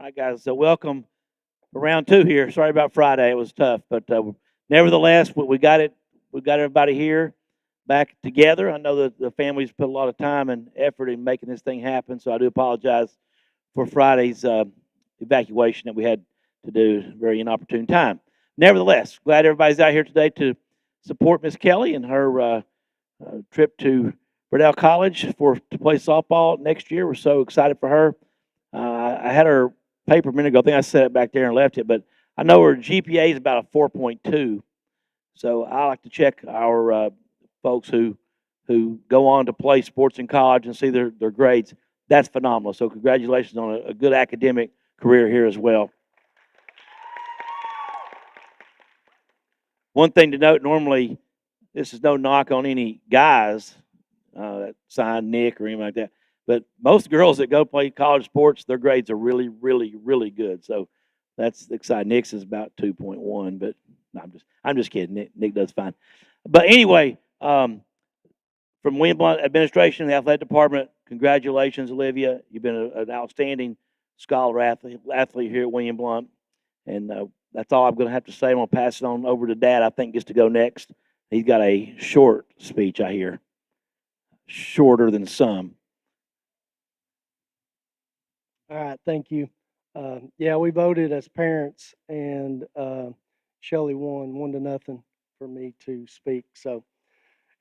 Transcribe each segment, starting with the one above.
All right, guys. So welcome for round two here. Sorry about Friday; it was tough, but nevertheless, we got it. We got everybody here back together. I know that the families put a lot of time and effort in making this thing happen, so I do apologize for Friday's evacuation that we had to do. Very inopportune time. Nevertheless, glad everybody's out here today to support Miss Kelly and her trip to Brenau College to play softball next year. We're so excited for her. I had her paper a minute ago. I think I set it back there and left it, but I know her GPA is about a 4.2. So I like to check our folks who go on to play sports in college and see their grades. That's phenomenal. So congratulations on a good academic career here as well. One thing to note: normally, this is no knock on any guys that sign Nick or anything like that. But most girls that go play college sports, their grades are really, really, really good. So that's exciting. Nick's is about 2.1, but no, I'm just kidding. Nick does fine. But anyway, from William Blount administration, the athletic department, congratulations, Olivia. You've been an outstanding scholar athlete here at William Blount, and that's all I'm going to have to say. I'm going to pass it on over to Dad. I think gets to go next. He's got a short speech, I hear, shorter than some. All right, thank you. Yeah, we voted as parents, and Shelley won 1-0 for me to speak. So,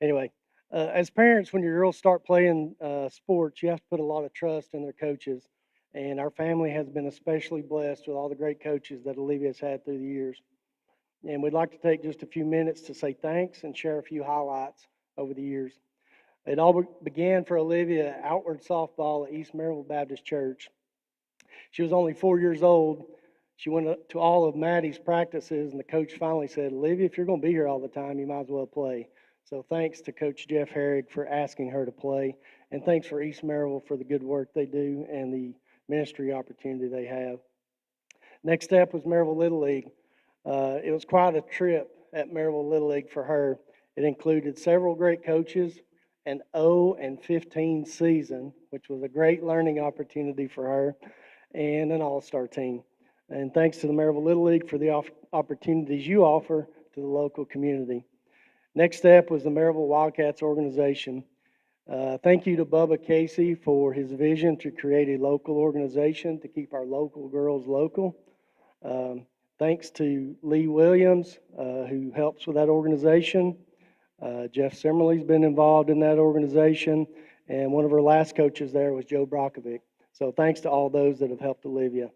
anyway, as parents, when your girls start playing sports, you have to put a lot of trust in their coaches. And our family has been especially blessed with all the great coaches that Olivia's had through the years. And we'd like to take just a few minutes to say thanks and share a few highlights over the years. It all began for Olivia at outward softball at East Maryville Baptist Church. She was only 4 years old. She went to all of Maddie's practices, and the coach finally said, Olivia, if you're going to be here all the time, you might as well play. So thanks to Coach Jeff Herrig for asking her to play, and thanks for East Maryville for the good work they do and the ministry opportunity they have. Next step was Maryville Little League. It was quite a trip at Maryville Little League for her. It included several great coaches, an 0-15 season, which was a great learning opportunity for her, and an all-star team. And thanks to the Maryville Little League for the opportunities you offer to the local community. Next step was the Maryville Wildcats organization. Thank you to Bubba Casey for his vision to create a local organization to keep our local girls local. Thanks to Lee Williams, who helps with that organization. Jeff Simmerly's been involved in that organization, and one of our last coaches there was Joe Brockovic. So thanks to all those that have helped Olivia.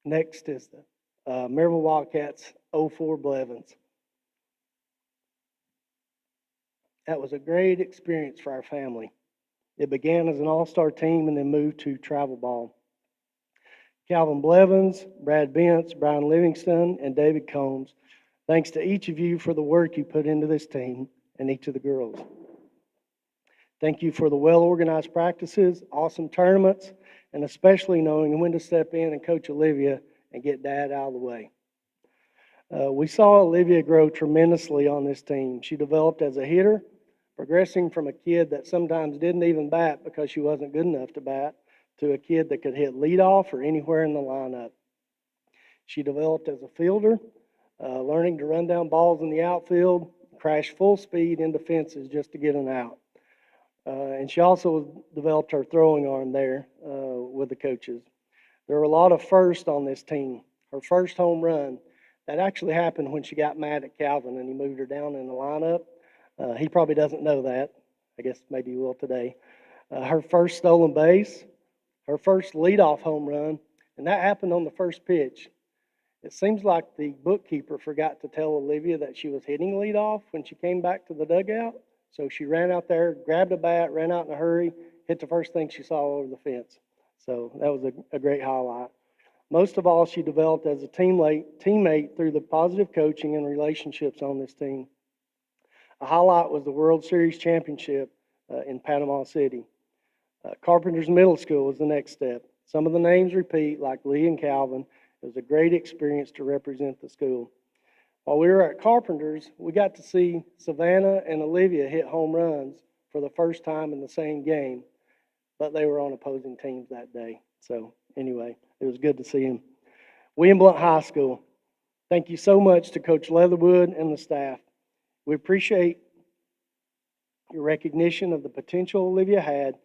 Next is the Maryville Wildcats 04 Blevins. That was a great experience for our family. It began as an all-star team and then moved to travel ball. Calvin Blevins, Brad Bentz, Brian Livingston, and David Combs, thanks to each of you for the work you put into this team and each of the girls. Thank you for the well-organized practices, awesome tournaments, and especially knowing when to step in and coach Olivia and get Dad out of the way. We saw Olivia grow tremendously on this team. She developed as a hitter, progressing from a kid that sometimes didn't even bat because she wasn't good enough to bat, to a kid that could hit leadoff or anywhere in the lineup. She developed as a fielder, learning to run down balls in the outfield, crash full speed into fences just to get an out. And she also developed her throwing arm there with the coaches. There were a lot of firsts on this team. Her first home run, that actually happened when she got mad at Calvin and he moved her down in the lineup. He probably doesn't know that. I guess maybe he will today. Her first stolen base, her first leadoff home run, and that happened on the first pitch. It seems like the bookkeeper forgot to tell Olivia that she was hitting leadoff when she came back to the dugout. So she ran out there, grabbed a bat, ran out in a hurry, hit the first thing she saw over the fence. So that was a great highlight. Most of all, she developed as a teammate through the positive coaching and relationships on this team. A highlight was the World Series championship in Panama City. Carpenter's Middle School was the next step. Some of the names repeat, like Lee and Calvin. It was a great experience to represent the school. While we were at Carpenter's, we got to see Savannah and Olivia hit home runs for the first time in the same game, but they were on opposing teams that day. So anyway, it was good to see him. William Blount High School, thank you so much to Coach Leatherwood and the staff. We appreciate your recognition of the potential Olivia had,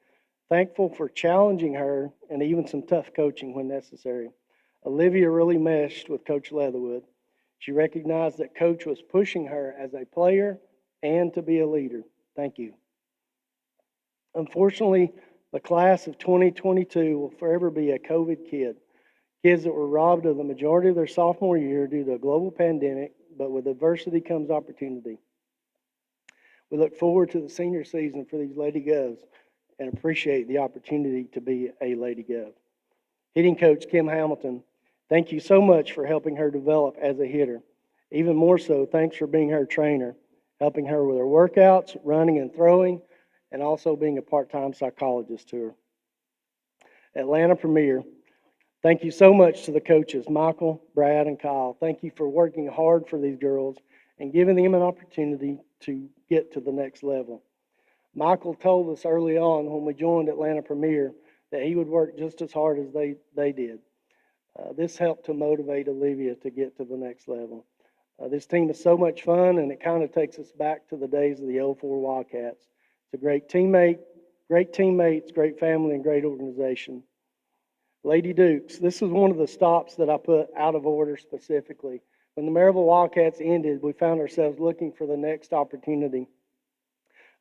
thankful for challenging her and even some tough coaching when necessary. Olivia really meshed with Coach Leatherwood. She recognized that Coach was pushing her as a player and to be a leader. Thank you. Unfortunately, the class of 2022 will forever be a COVID kid. Kids that were robbed of the majority of their sophomore year due to a global pandemic, but with adversity comes opportunity. We look forward to the senior season for these Lady Govs and appreciate the opportunity to be a Lady Gov. Hitting coach Kim Hamilton, thank you so much for helping her develop as a hitter. Even more so, thanks for being her trainer, helping her with her workouts, running and throwing, and also being a part-time psychologist to her. Atlanta Premier, thank you so much to the coaches, Michael, Brad, and Kyle. Thank you for working hard for these girls and giving them an opportunity to get to the next level. Michael told us early on when we joined Atlanta Premier that he would work just as hard as they did. This helped to motivate Olivia to get to the next level. This team is so much fun, and it kind of takes us back to the days of the 04 Wildcats. It's a great teammate, great teammates, great family, and great organization. Lady Dukes, this is one of the stops that I put out of order specifically. When the Maryville Wildcats ended, we found ourselves looking for the next opportunity.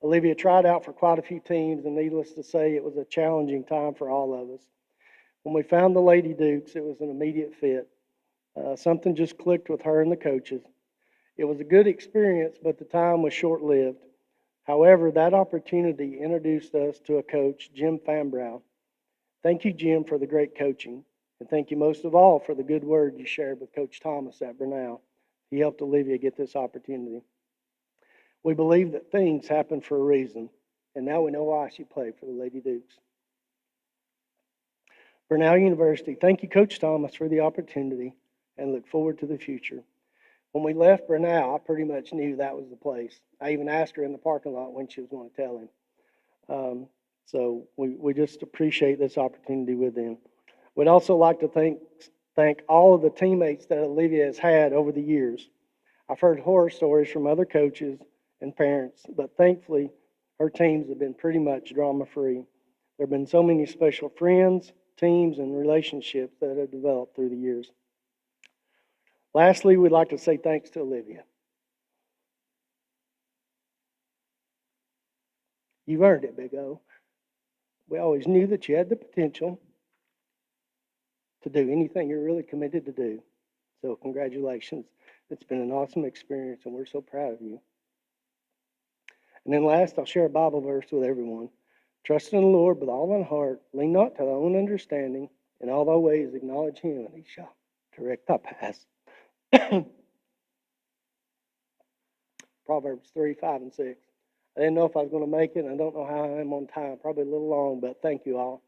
Olivia tried out for quite a few teams, and needless to say, it was a challenging time for all of us. When we found the Lady Dukes, it was an immediate fit. Something just clicked with her and the coaches. It was a good experience, but the time was short-lived. However, that opportunity introduced us to a coach, Jim Fambrow. Thank you, Jim, for the great coaching. And thank you most of all for the good word you shared with Coach Thomas at Brenau. He helped Olivia get this opportunity. We believe that things happen for a reason, and now we know why she played for the Lady Dukes. Brenau University, thank you, Coach Thomas, for the opportunity, and look forward to the future. When we left Brenau, I pretty much knew that was the place. I even asked her in the parking lot when she was going to tell him. So we just appreciate this opportunity with them. We'd also like to thank all of the teammates that Olivia has had over the years. I've heard horror stories from other coaches and parents, but thankfully, her teams have been pretty much drama-free. There have been so many special friends, teams, and relationships that have developed through the years. Lastly, we'd like to say thanks to Olivia. You've earned it, Big O. We always knew that you had the potential to do anything you're really committed to do. So congratulations. It's been an awesome experience, and we're so proud of you. And then last, I'll share a Bible verse with everyone. Trust in the Lord with all thine heart. Lean not to thy own understanding. In all thy ways acknowledge him, and he shall direct thy paths. Proverbs 3, 5, and 6. I didn't know if I was going to make it. I don't know how I am on time. Probably a little long, but thank you all.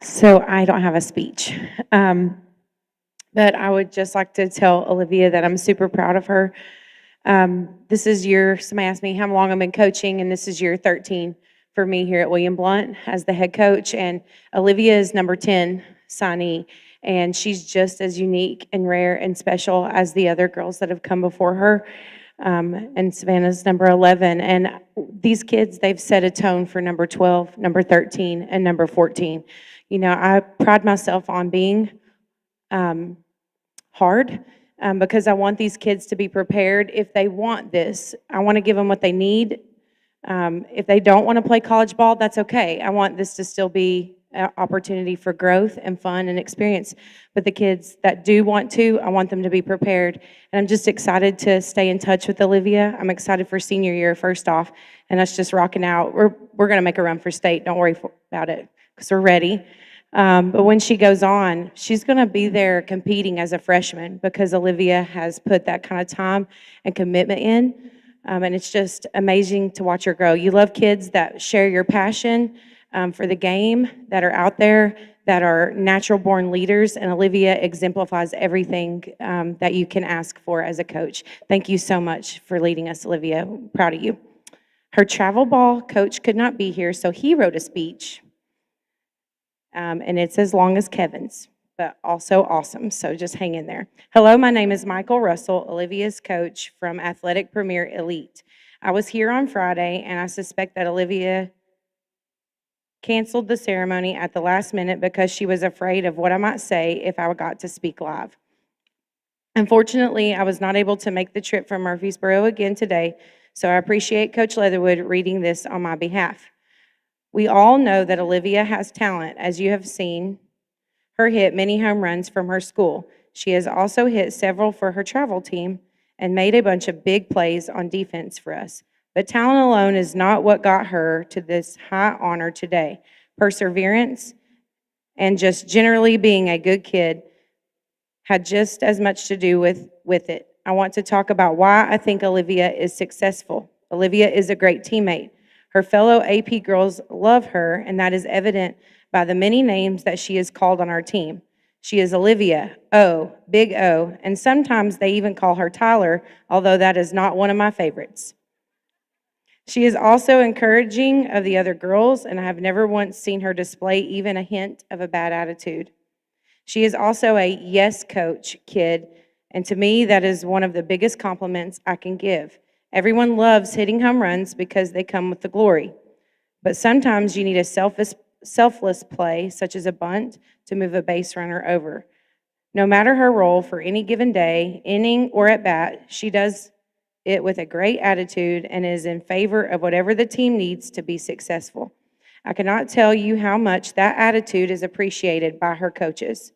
So I don't have a speech. But I would just like to tell Olivia that I'm super proud of her. This is somebody asked me how long I've been coaching, and this is year 13 for me here at William Blount as the head coach. And Olivia is number 10 signee, and she's just as unique and rare and special as the other girls that have come before her. And Savannah's number 11. And these kids, they've set a tone for number 12, number 13, and number 14. You know, I pride myself on being hard because I want these kids to be prepared if they want this. I want to give them what they need. If they don't want to play college ball, that's okay. I want this to still be an opportunity for growth and fun and experience. But the kids that do want to, I want them to be prepared. And I'm just excited to stay in touch with Olivia. I'm excited for senior year, first off, and us just rocking out. We're going to make a run for state. Don't worry about it because we're ready. But when she goes on, she's going to be there competing as a freshman because Olivia has put that kind of time and commitment in. And it's just amazing to watch her grow. You love kids that share your passion for the game, that are out there, that are natural-born leaders. And Olivia exemplifies everything that you can ask for as a coach. Thank you so much for leading us, Olivia. I'm proud of you. Her travel ball coach could not be here, so he wrote a speech, and it's as long as Kevin's, but also awesome, so just hang in there. Hello, my name is Michael Russell, Olivia's coach from Athletic Premier Elite. I was here on Friday, and I suspect that Olivia canceled the ceremony at the last minute because she was afraid of what I might say if I got to speak live. Unfortunately, I was not able to make the trip from Murfreesboro again today, so I appreciate Coach Leatherwood reading this on my behalf. We all know that Olivia has talent, as you have seen her hit many home runs from her school. She has also hit several for her travel team and made a bunch of big plays on defense for us. But talent alone is not what got her to this high honor today. Perseverance and just generally being a good kid had just as much to do with it. I want to talk about why I think Olivia is successful. Olivia is a great teammate. Her fellow AP girls love her, and that is evident by the many names that she is called on our team. She is Olivia, O, Big O, and sometimes they even call her Tyler, although that is not one of my favorites. She is also encouraging of the other girls, and I have never once seen her display even a hint of a bad attitude. She is also a yes coach kid, and to me, that is one of the biggest compliments I can give. Everyone loves hitting home runs because they come with the glory. But sometimes you need a selfless play, such as a bunt, to move a base runner over. No matter her role for any given day, inning, or at bat, she does it with a great attitude and is in favor of whatever the team needs to be successful. I cannot tell you how much that attitude is appreciated by her coaches.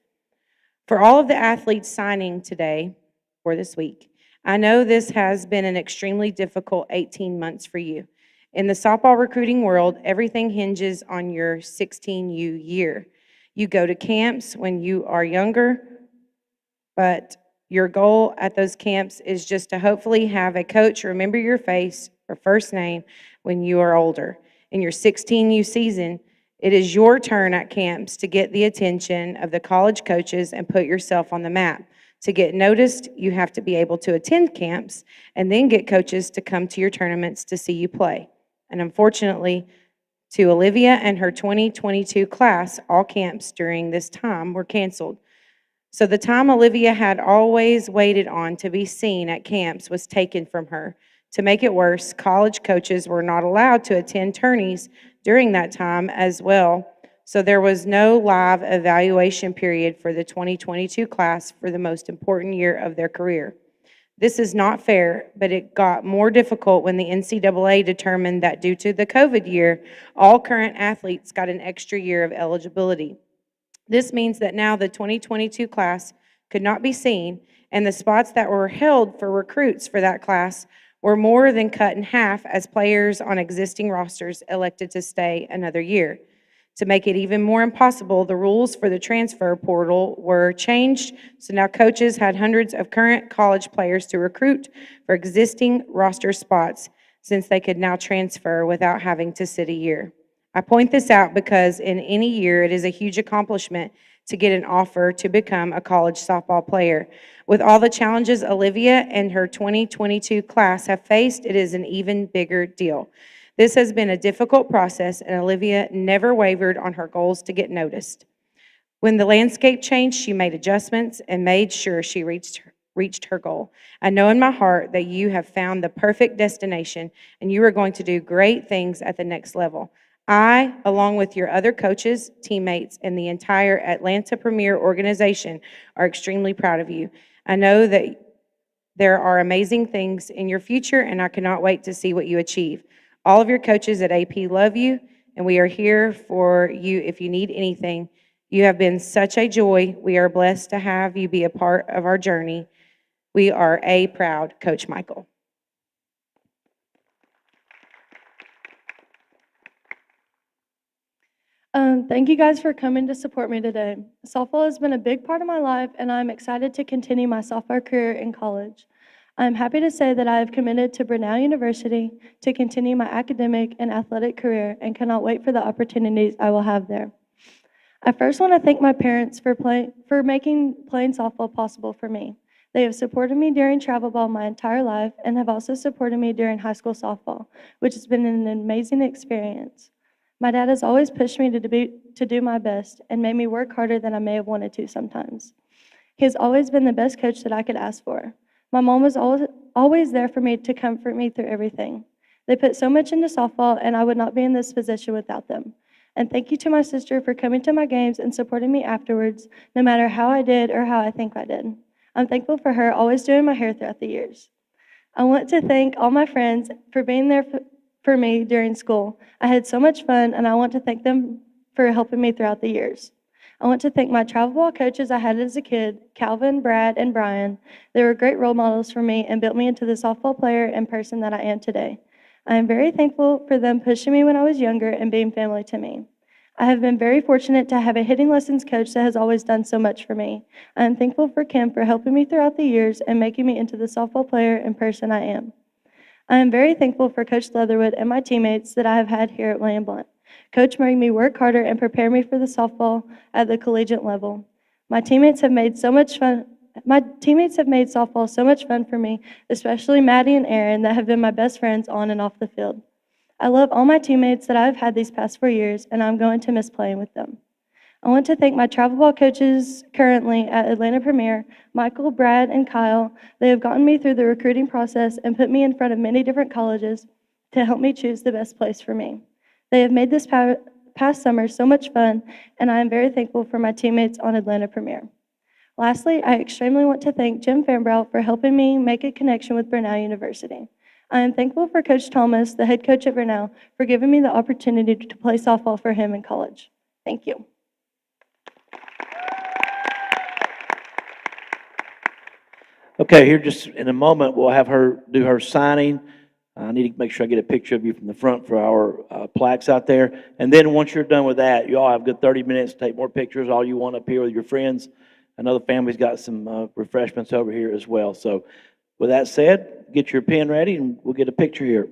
For all of the athletes signing today or this week, I know this has been an extremely difficult 18 months for you. In the softball recruiting world, everything hinges on your 16U year. You go to camps when you are younger, but your goal at those camps is just to hopefully have a coach remember your face or first name when you are older. In your 16U season, it is your turn at camps to get the attention of the college coaches and put yourself on the map. To get noticed, you have to be able to attend camps and then get coaches to come to your tournaments to see you play. And unfortunately, to Olivia and her 2022 class, all camps during this time were canceled. So the time Olivia had always waited on to be seen at camps was taken from her. To make it worse, college coaches were not allowed to attend tourneys during that time as well. So there was no live evaluation period for the 2022 class for the most important year of their career. This is not fair, but it got more difficult when the NCAA determined that due to the COVID year, all current athletes got an extra year of eligibility. This means that now the 2022 class could not be seen, and the spots that were held for recruits for that class were more than cut in half as players on existing rosters elected to stay another year. To make it even more impossible, the rules for the transfer portal were changed, so now coaches had hundreds of current college players to recruit for existing roster spots since they could now transfer without having to sit a year. I point this out because in any year, it is a huge accomplishment to get an offer to become a college softball player. With all the challenges Olivia and her 2022 class have faced, it is an even bigger deal. This has been a difficult process, and Olivia never wavered on her goals to get noticed. When the landscape changed, she made adjustments and made sure she reached her goal. I know in my heart that you have found the perfect destination, and you are going to do great things at the next level. I, along with your other coaches, teammates, and the entire Atlanta Premier organization, are extremely proud of you. I know that there are amazing things in your future, and I cannot wait to see what you achieve. All of your coaches at AP love you, and we are here for you if you need anything. You have been such a joy. We are blessed to have you be a part of our journey. We are a proud Coach Michael. Thank you guys for coming to support me today. Softball has been a big part of my life, and I'm excited to continue my softball career in college. I'm happy to say that I have committed to Brenau University to continue my academic and athletic career and cannot wait for the opportunities I will have there. I first want to thank my parents for making playing softball possible for me. They have supported me during travel ball my entire life and have also supported me during high school softball, which has been an amazing experience. My dad has always pushed me to do my best and made me work harder than I may have wanted to sometimes. He has always been the best coach that I could ask for. My mom was always there for me to comfort me through everything. They put so much into softball, and I would not be in this position without them. And thank you to my sister for coming to my games and supporting me afterwards, no matter how I did or how I think I did. I'm thankful for her always doing my hair throughout the years. I want to thank all my friends for being there for me during school. I had so much fun, and I want to thank them for helping me throughout the years. I want to thank my travel ball coaches I had as a kid, Calvin, Brad, and Brian. They were great role models for me and built me into the softball player and person that I am today. I am very thankful for them pushing me when I was younger and being family to me. I have been very fortunate to have a hitting lessons coach that has always done so much for me. I am thankful for Kim for helping me throughout the years and making me into the softball player and person I am. I am very thankful for Coach Leatherwood and my teammates that I have had here at William Blount. Coach made me work harder and prepare me for the softball at the collegiate level. My teammates have made softball so much fun for me, especially Maddie and Aaron that have been my best friends on and off the field. I love all my teammates that I've had these past 4 years, and I'm going to miss playing with them. I want to thank my travel ball coaches currently at Atlanta Premier, Michael, Brad, and Kyle. They have gotten me through the recruiting process and put me in front of many different colleges to help me choose the best place for me. They have made this past summer so much fun, and I am very thankful for my teammates on Atlanta Premier. Lastly, I extremely want to thank Jim Fanbrow for helping me make a connection with Brenau University. I am thankful for Coach Thomas, the head coach at Brenau, for giving me the opportunity to play softball for him in college. Thank you. Okay, here just in a moment, we'll have her do her signing. I need to make sure I get a picture of you from the front for our plaques out there. And then once you're done with that, you all have a good 30 minutes to take more pictures, all you want up here with your friends. I know the family's got some refreshments over here as well. So with that said, get your pen ready and we'll get a picture here.